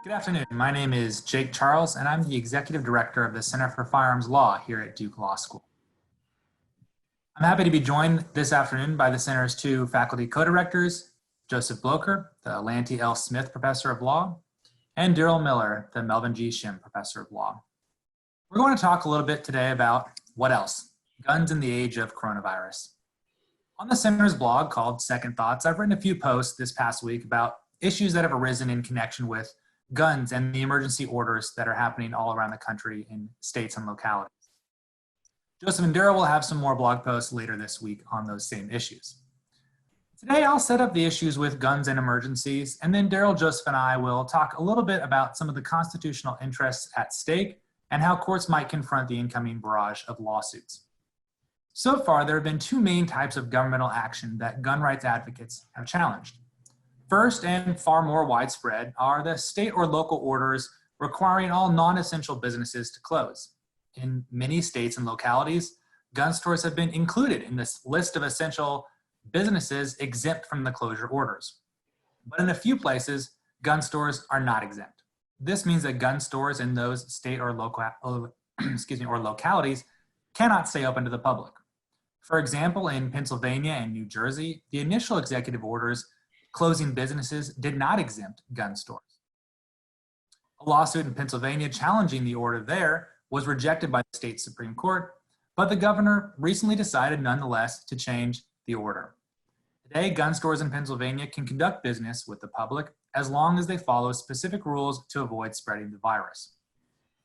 Good afternoon. My name is Jake Charles, and I'm the Executive Director of the Center for Firearms Law here at Duke Law School. I'm happy to be joined this afternoon by the Center's two faculty co-directors, Joseph Blocher, the Lanty L. Smith Professor of Law, and Darrell Miller, the Melvin G. Shim Professor of Law. We're going to talk a little bit today about what else? Guns in the age of coronavirus. On the Center's blog called Second Thoughts, I've written a few posts this past week about issues that have arisen in connection with guns and the emergency orders that are happening all around the country in states and localities. Joseph and Darrell will have some more blog posts later this week on those same issues. Today, I'll set up the issues with guns and emergencies, and then Darrell, Joseph, and I will talk a little bit about some of the constitutional interests at stake and how courts might confront the incoming barrage of lawsuits. So far, there have been two main types of governmental action that gun rights advocates have challenged. First, and far more widespread, are the state or local orders requiring all non-essential businesses to close. In many states and localities, gun stores have been included in this list of essential businesses exempt from the closure orders. But in a few places, gun stores are not exempt. This means that gun stores in those state or localities cannot stay open to the public. For example, in Pennsylvania and New Jersey, the initial executive orders closing businesses did not exempt gun stores. A lawsuit in Pennsylvania challenging the order there was rejected by the state Supreme Court, but the governor recently decided nonetheless to change the order. Today, gun stores in Pennsylvania can conduct business with the public as long as they follow specific rules to avoid spreading the virus.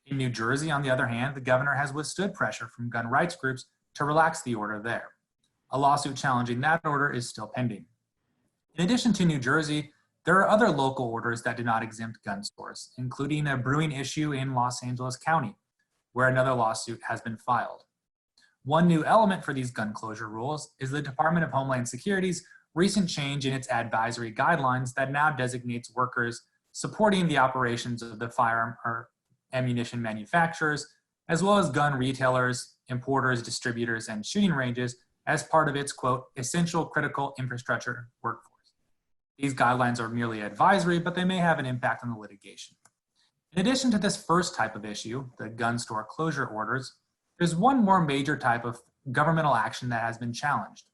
In New Jersey, on the other hand, the governor has withstood pressure from gun rights groups to relax the order there. A lawsuit challenging that order is still pending. In addition to New Jersey, there are other local orders that do not exempt gun stores, including a brewing issue in Los Angeles County, where another lawsuit has been filed. One new element for these gun closure rules is the Department of Homeland Security's recent change in its advisory guidelines that now designates workers supporting the operations of the firearm or ammunition manufacturers, as well as gun retailers, importers, distributors, and shooting ranges as part of its, quote, essential critical infrastructure workforce. These guidelines are merely advisory, but they may have an impact on the litigation. In addition to this first type of issue, the gun store closure orders, there's one more major type of governmental action that has been challenged.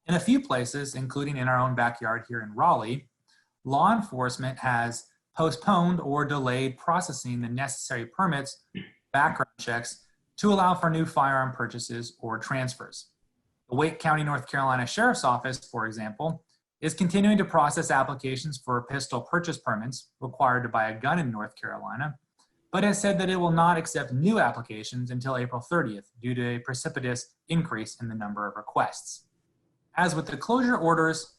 In a few places, including in our own backyard here in Raleigh, law enforcement has postponed or delayed processing the necessary permits, background checks, to allow for new firearm purchases or transfers. The Wake County, North Carolina Sheriff's Office, for example, is continuing to process applications for pistol purchase permits required to buy a gun in North Carolina, but has said that it will not accept new applications until April 30th due to a precipitous increase in the number of requests. As with the closure orders,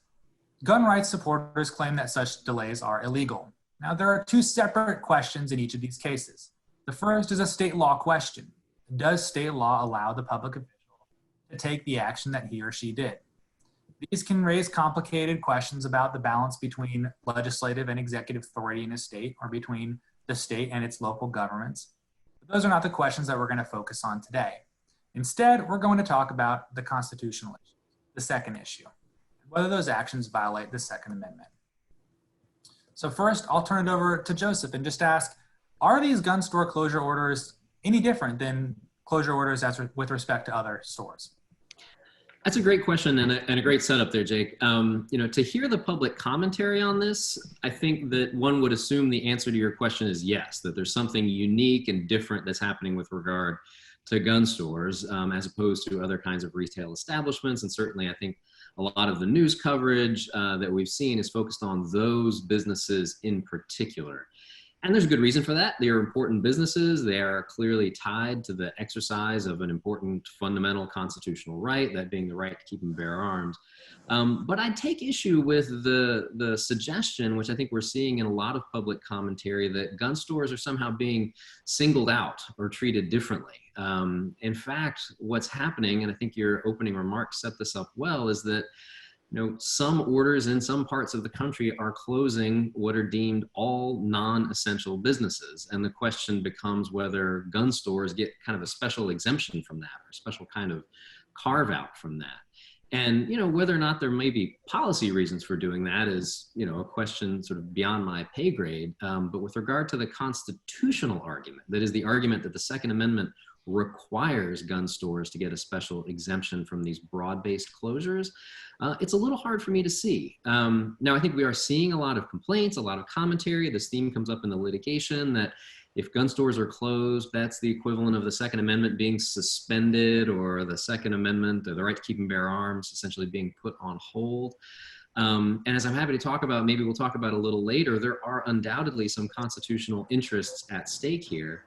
gun rights supporters claim that such delays are illegal. Now, there are two separate questions in each of these cases. The first is a state law question. Does state law allow the public official to take the action that he or she did? These can raise complicated questions about the balance between legislative and executive authority in a state or between the state and its local governments. But those are not the questions that we're going to focus on today. Instead, we're going to talk about the constitutional issue, the second issue, and whether those actions violate the Second Amendment. So first, I'll turn it over to Joseph and just ask, are these gun store closure orders any different than closure orders with respect to other stores? That's a great question and a great setup there, Jake. To hear the public commentary on this, I think that one would assume the answer to your question is yes, that there's something unique and different that's happening with regard to gun stores as opposed to other kinds of retail establishments. And certainly I think a lot of the news coverage that we've seen is focused on those businesses in particular. And there's a good reason for that. They are important businesses. They are clearly tied to the exercise of an important fundamental constitutional right, that being the right to keep and bear arms. But I take issue with the suggestion, which I think we're seeing in a lot of public commentary, that gun stores are somehow being singled out or treated differently. In fact, what's happening, and I think your opening remarks set this up well, is that some orders in some parts of the country are closing what are deemed all non-essential businesses. And the question becomes whether gun stores get kind of a special exemption from that or a special kind of carve out from that. And, whether or not there may be policy reasons for doing that is, a question sort of beyond my pay grade. But with regard to the constitutional argument, that is the argument that the Second Amendment requires gun stores to get a special exemption from these broad-based closures, it's a little hard for me to see. Now, I think we are seeing a lot of complaints, a lot of commentary. This theme comes up in the litigation that if gun stores are closed, that's the equivalent of the Second Amendment being suspended, or the Second Amendment, or the right to keep and bear arms, essentially being put on hold. And as I'm happy to talk about, maybe we'll talk about a little later, there are undoubtedly some constitutional interests at stake here.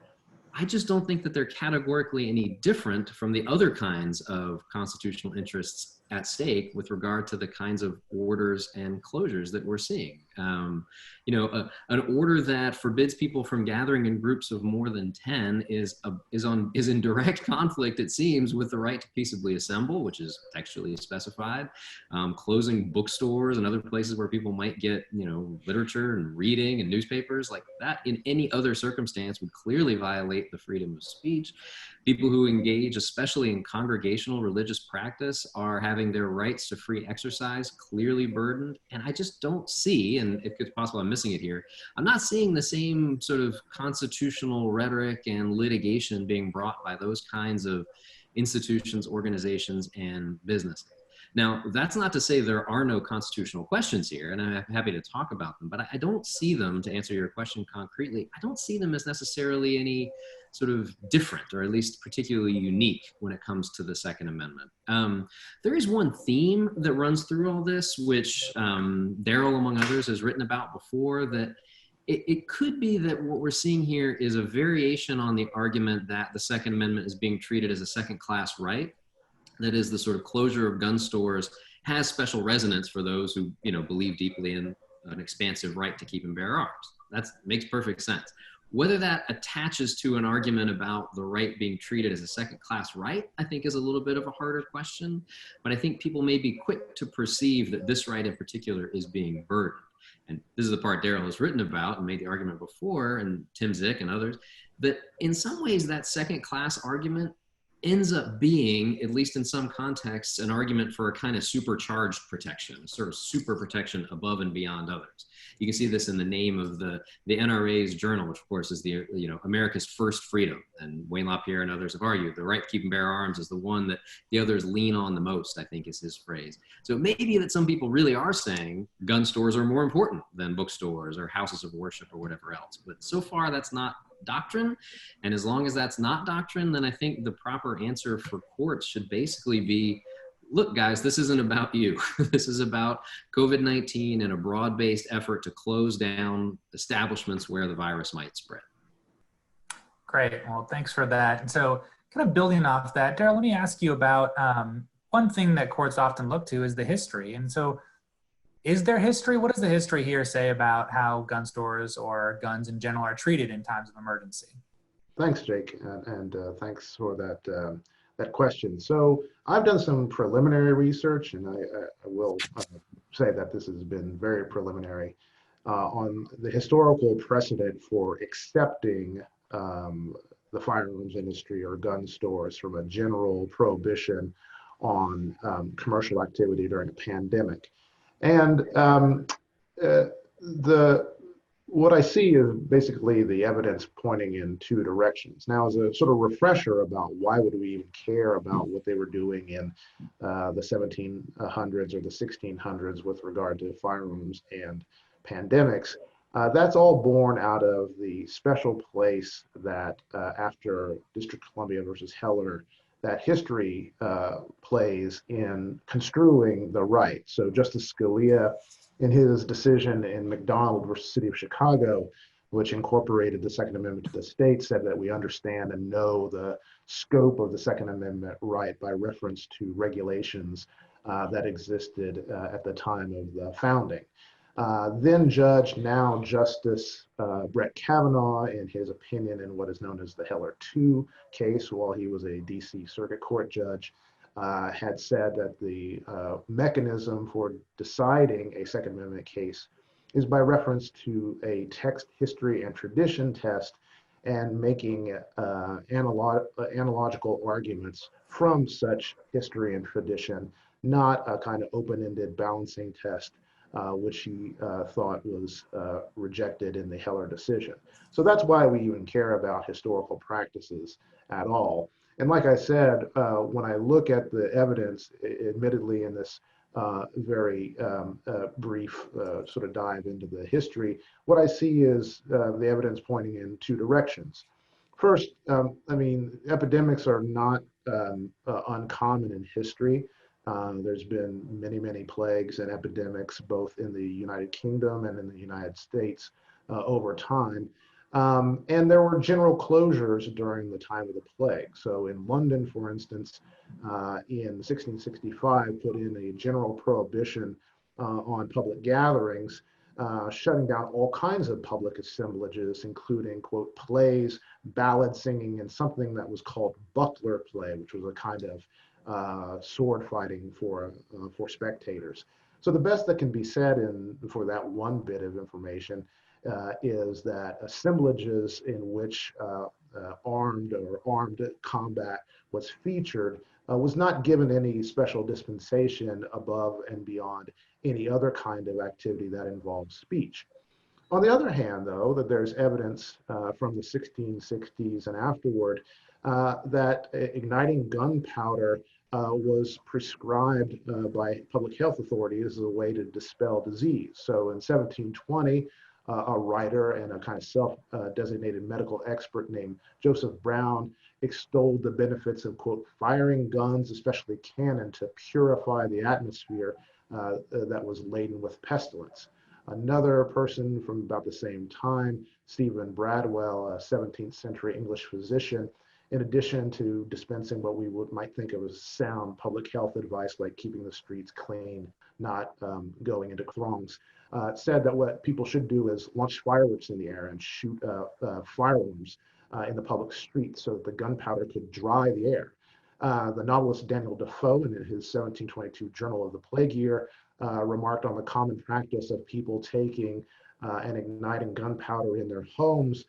I just don't think that they're categorically any different from the other kinds of constitutional interests at stake with regard to the kinds of orders and closures that we're seeing. An order that forbids people from gathering in groups of more than 10 is in direct conflict, it seems, with the right to peaceably assemble, which is textually specified. Closing bookstores and other places where people might get, literature and reading and newspapers, like that in any other circumstance would clearly violate the freedom of speech. People who engage, especially in congregational religious practice, are having their rights to free exercise clearly burdened. And I just don't see, and if it's possible I'm missing it here, I'm not seeing the same sort of constitutional rhetoric and litigation being brought by those kinds of institutions, organizations, and businesses. Now, that's not to say there are no constitutional questions here, and I'm happy to talk about them, but I don't see them, to answer your question concretely, I don't see them as necessarily any sort of different, or at least particularly unique when it comes to the Second Amendment. There is one theme that runs through all this, which Darrell, among others, has written about before, that it could be that what we're seeing here is a variation on the argument that the Second Amendment is being treated as a second-class right. That is, the sort of closure of gun stores has special resonance for those who, believe deeply in an expansive right to keep and bear arms. That makes perfect sense. Whether that attaches to an argument about the right being treated as a second-class right, I think is a little bit of a harder question. But I think people may be quick to perceive that this right in particular is being burdened. And this is the part Darrell has written about and made the argument before, and Tim Zick and others, that in some ways that second-class argument ends up being, at least in some contexts, an argument for a kind of supercharged protection, a sort of super protection above and beyond others. You can see this in the name of the NRA's journal, which of course is the America's first freedom. And Wayne LaPierre and others have argued the right to keep and bear arms is the one that the others lean on the most, I think is his phrase. So it may be that some people really are saying gun stores are more important than bookstores or houses of worship or whatever else. But so far that's not doctrine. And as long as that's not doctrine, then I think the proper answer for courts should basically be, look, guys, this isn't about you. This is about COVID-19 and a broad-based effort to close down establishments where the virus might spread. Great. Well, thanks for that. And so kind of building off that, Darrell, let me ask you about one thing that courts often look to is the history. And so is there history? What does the history here say about how gun stores or guns in general are treated in times of emergency? Thanks, Jake, and thanks for that question. So I've done some preliminary research, and I will say that this has been very preliminary on the historical precedent for accepting the firearms industry or gun stores from a general prohibition on commercial activity during a pandemic. And what I see is basically the evidence pointing in two directions. Now, as a sort of refresher about why would we even care about what they were doing in the 1700s or the 1600s with regard to firearms and pandemics, that's all born out of the special place that after District of Columbia versus Heller, that history plays in construing the right. So Justice Scalia, in his decision in McDonald versus City of Chicago, which incorporated the Second Amendment to the state, said that we understand and know the scope of the Second Amendment right by reference to regulations that existed at the time of the founding. Then Judge, now Justice Brett Kavanaugh, in his opinion in what is known as the Heller 2 case, while he was a DC Circuit Court judge, had said that the mechanism for deciding a Second Amendment case is by reference to a text, history, and tradition test and making analogical arguments from such history and tradition not a kind of open-ended balancing test, which he thought was rejected in the Heller decision. So that's why we even care about historical practices at all. And like I said, when I look at the evidence, admittedly in this very brief sort of dive into the history, what I see is the evidence pointing in two directions. First, I mean, epidemics are not uncommon in history. There's been many, many plagues and epidemics, both in the United Kingdom and in the United States over time. And there were general closures during the time of the plague. So in London, for instance, in 1665, put in a general prohibition on public gatherings, shutting down all kinds of public assemblages, including, quote, plays, ballad singing, and something that was called buckler play, which was a kind of sword fighting for spectators. So the best that can be said for that one bit of information is that assemblages in which armed combat was featured was not given any special dispensation above and beyond any other kind of activity that involves speech. On the other hand, though, that there's evidence from the 1660s and afterward that igniting gunpowder was prescribed by public health authorities as a way to dispel disease. So in 1720, a writer and a kind of self-designated medical expert named Joseph Brown extolled the benefits of, quote, firing guns, especially cannon, to purify the atmosphere that was laden with pestilence. Another person from about the same time, Stephen Bradwell, a 17th century English physician, in addition to dispensing what we might think of as sound public health advice, like keeping the streets clean, not going into throngs, said that what people should do is launch fireworks in the air and shoot firearms in the public streets so that the gunpowder could dry the air. The novelist Daniel Defoe, in his 1722 Journal of the Plague Year, remarked on the common practice of people taking and igniting gunpowder in their homes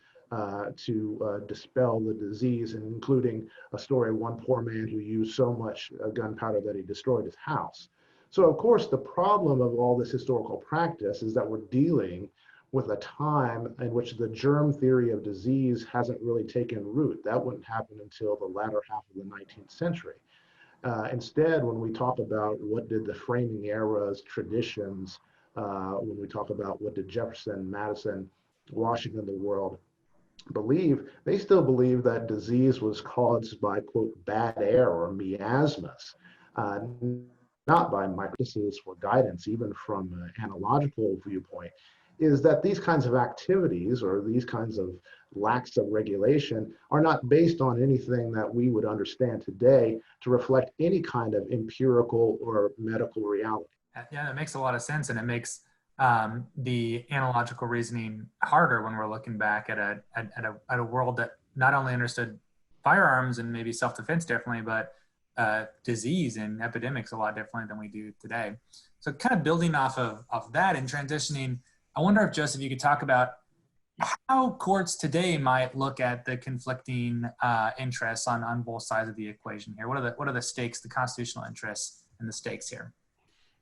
to dispel the disease, and including a story of one poor man who used so much gunpowder that he destroyed his house. So, of course, the problem of all this historical practice is that we're dealing with a time in which the germ theory of disease hasn't really taken root. That wouldn't happen until the latter half of the 19th century. Instead, when we talk about what did the framing era's traditions, when we talk about what did Jefferson, Madison, Washington, the world believe, they still believe that disease was caused by, quote, bad air or miasmas, not by microsis for guidance, even from an analogical viewpoint, is that these kinds of activities or these kinds of lacks of regulation are not based on anything that we would understand today to reflect any kind of empirical or medical reality. Yeah, that makes a lot of sense, and it makes the analogical reasoning harder when we're looking back at a world that not only understood firearms and maybe self-defense differently, but disease and epidemics a lot differently than we do today. So kind of building off of that and transitioning, I wonder if, Joseph, you could talk about how courts today might look at the conflicting interests on both sides of the equation here. What are the stakes, the constitutional interests and the stakes here?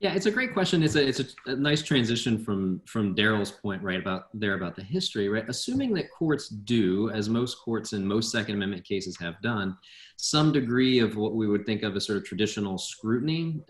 Yeah, it's a great question. It's a nice transition from Darrell's point right about the history, right? Assuming that courts do, as most courts in most Second Amendment cases have done, some degree of what we would think of as sort of traditional scrutiny,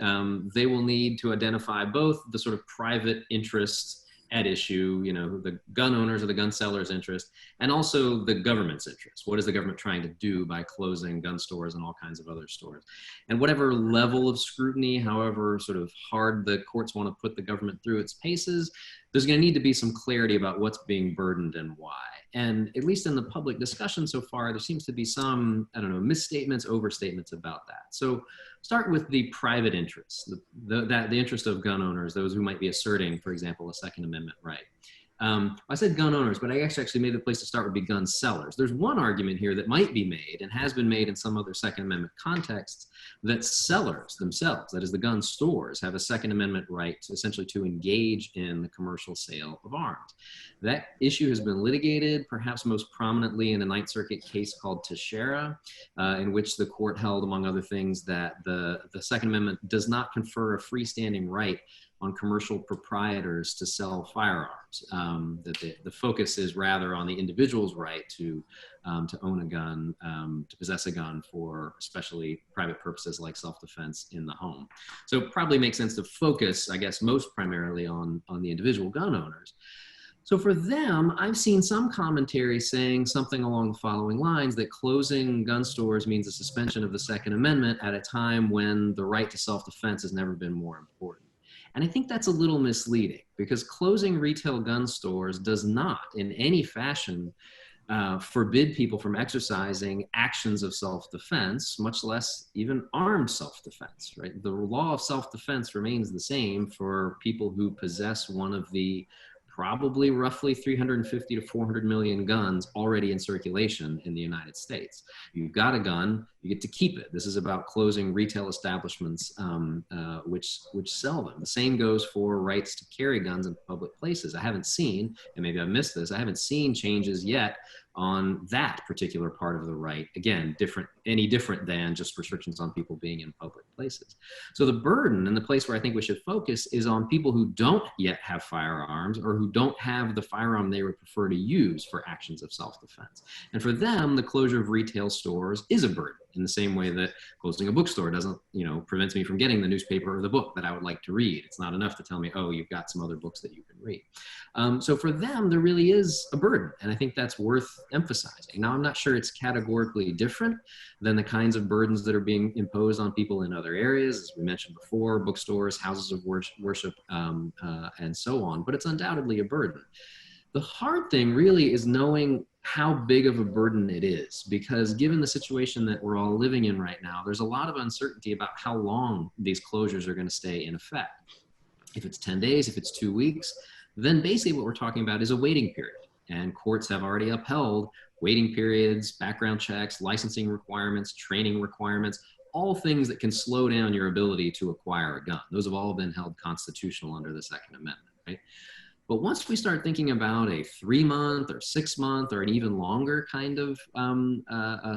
they will need to identify both the sort of private interests at issue, you know, the gun owners or the gun sellers' interest, and also the government's interest. What is the government trying to do by closing gun stores and all kinds of other stores? And whatever level of scrutiny, however sort of hard the courts want to put the government through its paces, there's going to need to be some clarity about what's being burdened and why. And at least in the public discussion so far, there seems to be some, I don't know, misstatements, overstatements about that. So start with the private interests, the interest of gun owners, those who might be asserting, for example, a Second Amendment right. I said gun owners, but I actually made the place to start would be gun sellers. There's one argument here that might be made and has been made in some other Second Amendment contexts that sellers themselves, that is the gun stores, have a Second Amendment right to essentially to engage in the commercial sale of arms. That issue has been litigated, perhaps most prominently in a Ninth Circuit case called Teixeira, in which the court held, among other things, that the Second Amendment does not confer a freestanding right on commercial proprietors to sell firearms. That the focus is rather on the individual's right to own a gun, to possess a gun for especially private purposes like self-defense in the home. So it probably makes sense to focus, I guess, most primarily on the individual gun owners. So for them, I've seen some commentary saying something along the following lines, that closing gun stores means a suspension of the Second Amendment at a time when the right to self-defense has never been more important. And I think that's a little misleading, because closing retail gun stores does not in any fashion forbid people from exercising actions of self-defense, much less even armed self-defense, right? The law of self-defense remains the same for people who possess one of the probably roughly 350 to 400 million guns already in circulation in the United States. You've got a gun, you get to keep it. This is about closing retail establishments which sell them. The same goes for rights to carry guns in public places. I haven't seen, and maybe I missed this, I haven't seen changes yet on that particular part of the right. Again, any different than just restrictions on people being in public places. So the burden and the place where I think we should focus is on people who don't yet have firearms, or who don't have the firearm they would prefer to use for actions of self-defense. And for them, the closure of retail stores is a burden, in the same way that closing a bookstore doesn't, prevents me from getting the newspaper or the book that I would like to read. It's not enough to tell me, oh, you've got some other books that you can read. So for them, there really is a burden, and I think that's worth emphasizing. Now, I'm not sure it's categorically different than the kinds of burdens that are being imposed on people in other areas, as we mentioned before, bookstores, houses of worship, and so on, but it's undoubtedly a burden. The hard thing really is knowing how big of a burden it is, because given the situation that we're all living in right now, there's a lot of uncertainty about how long these closures are going to stay in effect. If it's 10 days, if it's 2 weeks, then basically what we're talking about is a waiting period. And courts have already upheld waiting periods, background checks, licensing requirements, training requirements, all things that can slow down your ability to acquire a gun. Those have all been held constitutional under the Second Amendment, right? But once we start thinking about a 3-month or 6-month or an even longer kind of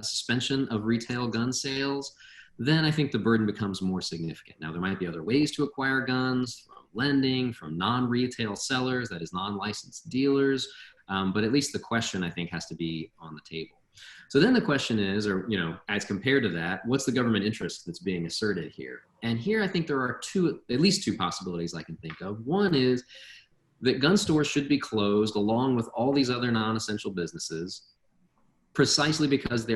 suspension of retail gun sales, then I think the burden becomes more significant. Now, there might be other ways to acquire guns, from lending, from non-retail sellers, that is non-licensed dealers, but at least the question, I think, has to be on the table. So then the question is, or, as compared to that, what's the government interest that's being asserted here? And here I think there are at least two possibilities I can think of. One is that gun stores should be closed along with all these other non-essential businesses, precisely because they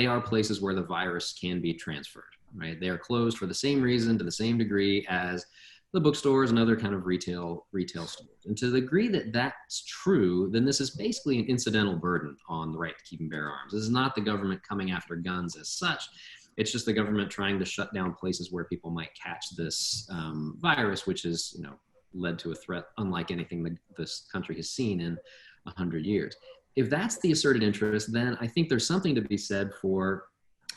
are places where the virus can be transferred, right? They are closed for the same reason, to the same degree as the bookstores and other kind of retail stores. And to the degree that that's true, then this is basically an incidental burden on the right to keep and bear arms. This is not the government coming after guns as such. It's just the government trying to shut down places where people might catch this virus, which is, led to a threat unlike anything that this country has seen in 100 years. If that's the asserted interest, then I think there's something to be said for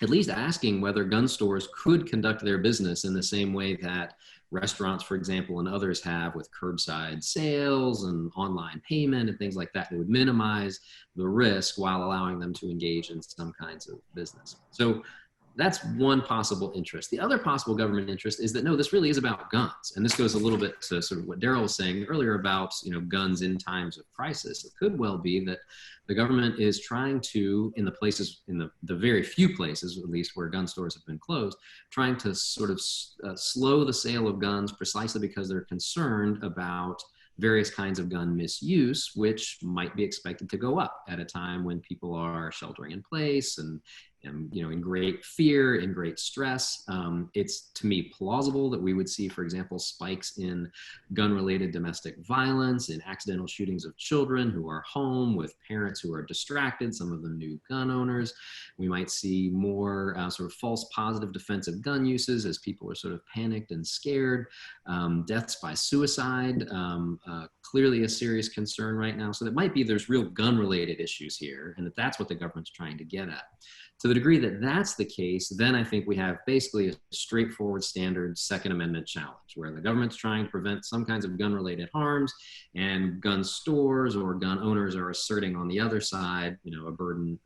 at least asking whether gun stores could conduct their business in the same way that restaurants, for example, and others have, with curbside sales and online payment and things like that would minimize the risk while allowing them to engage in some kinds of business. So that's one possible interest. The other possible government interest is that, no, this really is about guns. And this goes a little bit to sort of what Darrell was saying earlier about, guns in times of crisis. It could well be that the government is trying to, in the very few places, at least, where gun stores have been closed, trying to sort of slow the sale of guns precisely because they're concerned about various kinds of gun misuse, which might be expected to go up at a time when people are sheltering in place and am, in great fear, in great stress. It's, to me, plausible that we would see, for example, spikes in gun-related domestic violence, in accidental shootings of children who are home with parents who are distracted, some of them new gun owners. We might see more sort of false positive defensive gun uses as people are sort of panicked and scared. Deaths by suicide, clearly a serious concern right now. So that might be there's real gun-related issues here, and that's what the government's trying to get at. To the degree that that's the case, then I think we have basically a straightforward standard Second Amendment challenge where the government's trying to prevent some kinds of gun-related harms, and gun stores or gun owners are asserting on the other side, a burden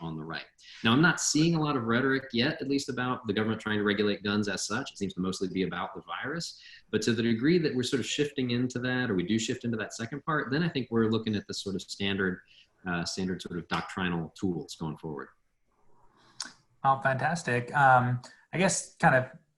on the right. Now, I'm not seeing a lot of rhetoric yet, at least about the government trying to regulate guns as such. It seems to mostly be about the virus. But to the degree that we're sort of shifting into that, or we do shift into that second part, then I think we're looking at the sort of standard sort of doctrinal tools going forward. Oh, fantastic. I guess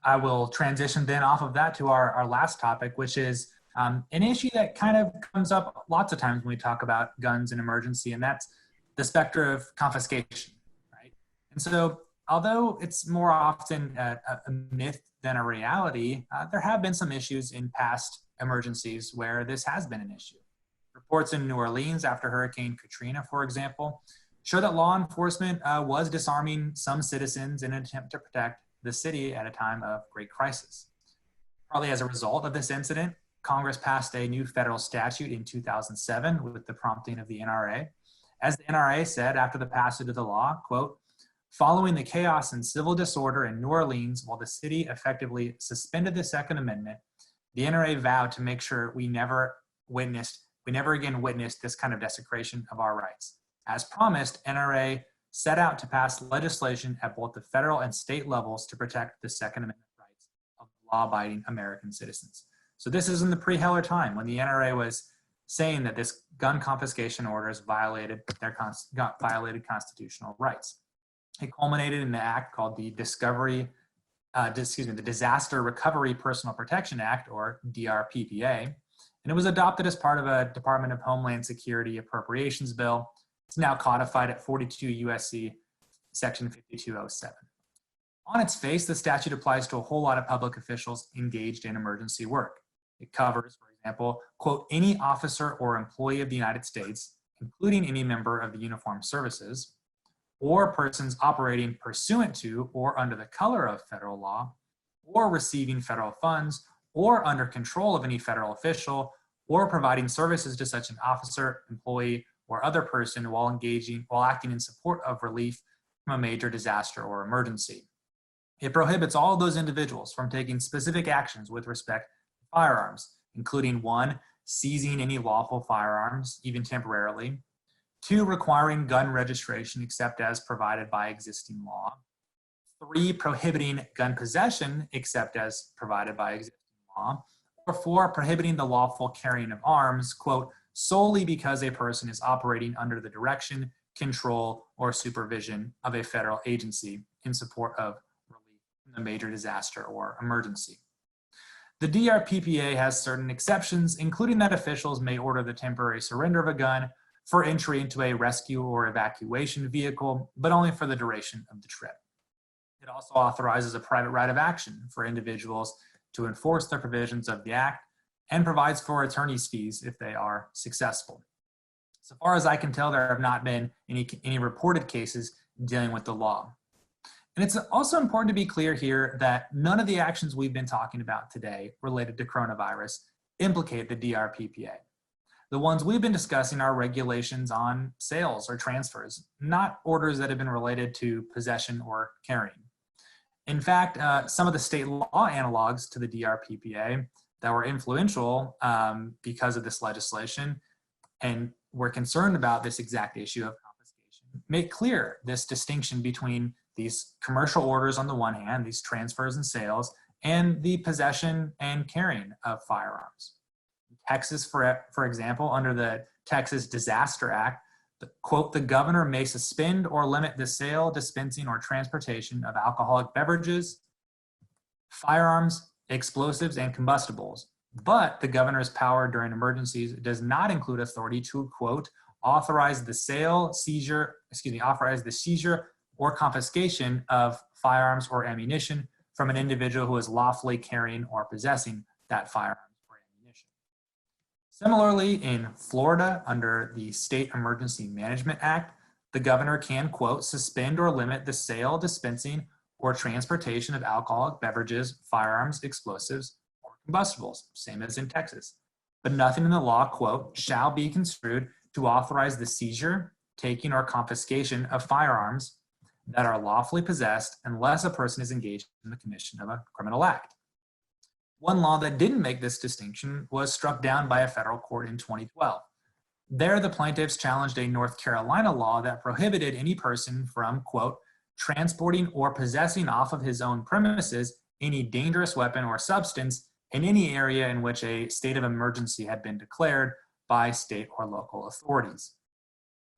I will transition then off of that to our last topic, which is an issue that kind of comes up lots of times when we talk about guns and emergency, and that's the specter of confiscation, right? And so although it's more often a myth than a reality, there have been some issues in past emergencies where this has been an issue. Reports in New Orleans after Hurricane Katrina, for example, show that law enforcement was disarming some citizens in an attempt to protect the city at a time of great crisis. Partly as a result of this incident, Congress passed a new federal statute in 2007 with the prompting of the NRA. As the NRA said after the passage of the law, quote, "Following the chaos and civil disorder in New Orleans while the city effectively suspended the Second Amendment, the NRA vowed to make sure we never again witnessed this kind of desecration of our rights. As promised, NRA set out to pass legislation at both the federal and state levels to protect the Second Amendment rights of law-abiding American citizens." So this is in the pre-Heller time when the NRA was saying that this gun confiscation orders violated constitutional rights. It culminated in an act called the Disaster Recovery Personal Protection Act, or DRPPA, and it was adopted as part of a Department of Homeland Security appropriations bill. It's now codified at 42 USC section 5207. On its face, the statute applies to a whole lot of public officials engaged in emergency work. It covers, for example, quote, "any officer or employee of the United States, including any member of the uniformed services, or persons operating pursuant to or under the color of federal law, or receiving federal funds, or under control of any federal official, or providing services to such an officer, employee, or other person while acting in support of relief from a major disaster or emergency." It prohibits all of those individuals from taking specific actions with respect to firearms, including 1, seizing any lawful firearms, even temporarily; 2, requiring gun registration except as provided by existing law; 3, prohibiting gun possession except as provided by existing law; or 4, prohibiting the lawful carrying of arms, quote, "solely because a person is operating under the direction, control, or supervision of a federal agency in support of relief from a major disaster or emergency." The DRPPA has certain exceptions, including that officials may order the temporary surrender of a gun for entry into a rescue or evacuation vehicle, but only for the duration of the trip. It also authorizes a private right of action for individuals to enforce the provisions of the Act, and provides for attorney's fees if they are successful. So far as I can tell, there have not been any reported cases dealing with the law. And it's also important to be clear here that none of the actions we've been talking about today related to coronavirus implicate the DRPPA. The ones we've been discussing are regulations on sales or transfers, not orders that have been related to possession or carrying. In fact, some of the state law analogs to the DRPPA that were influential because of this legislation and were concerned about this exact issue of confiscation make clear this distinction between these commercial orders on the one hand, these transfers and sales, and the possession and carrying of firearms. In Texas, for example, under the Texas Disaster Act, quote, "the governor may suspend or limit the sale, dispensing, or transportation of alcoholic beverages, firearms, explosives, and combustibles. But the governor's power during emergencies does not include authority to, quote, authorize the seizure, or confiscation of firearms or ammunition from an individual who is lawfully carrying or possessing that firearm or ammunition. Similarly, in Florida, under the State Emergency Management Act, the governor can, quote, suspend or limit the sale, dispensing, or transportation of alcoholic beverages, firearms, explosives, or combustibles, same as in Texas. But nothing in the law, quote, shall be construed to authorize the seizure, taking, or confiscation of firearms that are lawfully possessed unless a person is engaged in the commission of a criminal act. One law that didn't make this distinction was struck down by a federal court in 2012. There, the plaintiffs challenged a North Carolina law that prohibited any person from, quote, transporting or possessing off of his own premises any dangerous weapon or substance in any area in which a state of emergency had been declared by state or local authorities.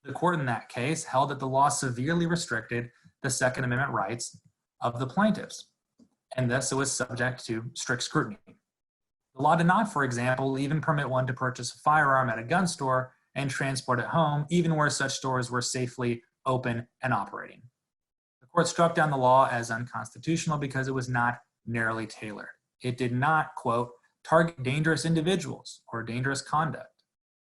The court in that case held that the law severely restricted the Second Amendment rights of the plaintiffs, and thus it was subject to strict scrutiny. The law did not, for example, even permit one to purchase a firearm at a gun store and transport it home, even where such stores were safely open and operating. The court struck down the law as unconstitutional because it was not narrowly tailored. It did not, quote, target dangerous individuals or dangerous conduct,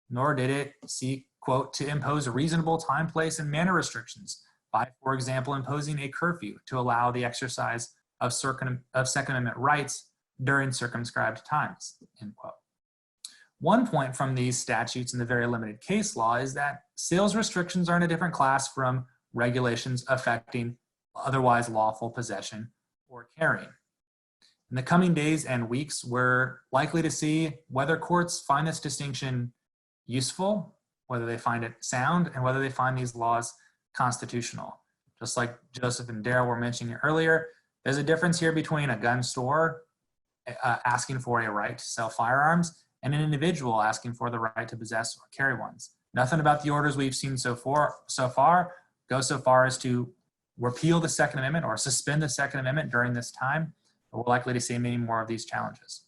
nor did it seek, quote, to impose reasonable time, place, and manner restrictions by, for example, imposing a curfew to allow the exercise of Second Amendment rights during circumscribed times, end quote. One point from these statutes in the very limited case law is that sales restrictions are in a different class from regulations affecting otherwise lawful possession or carrying. In the coming days and weeks, we're likely to see whether courts find this distinction useful, whether they find it sound, and whether they find these laws constitutional. Just like Joseph and Darrell were mentioning earlier, there's a difference here between a gun store asking for a right to sell firearms and an individual asking for the right to possess or carry ones. Nothing about the orders we've seen so far go so far as to repeal the Second Amendment or suspend the Second Amendment during this time. But we're likely to see many more of these challenges.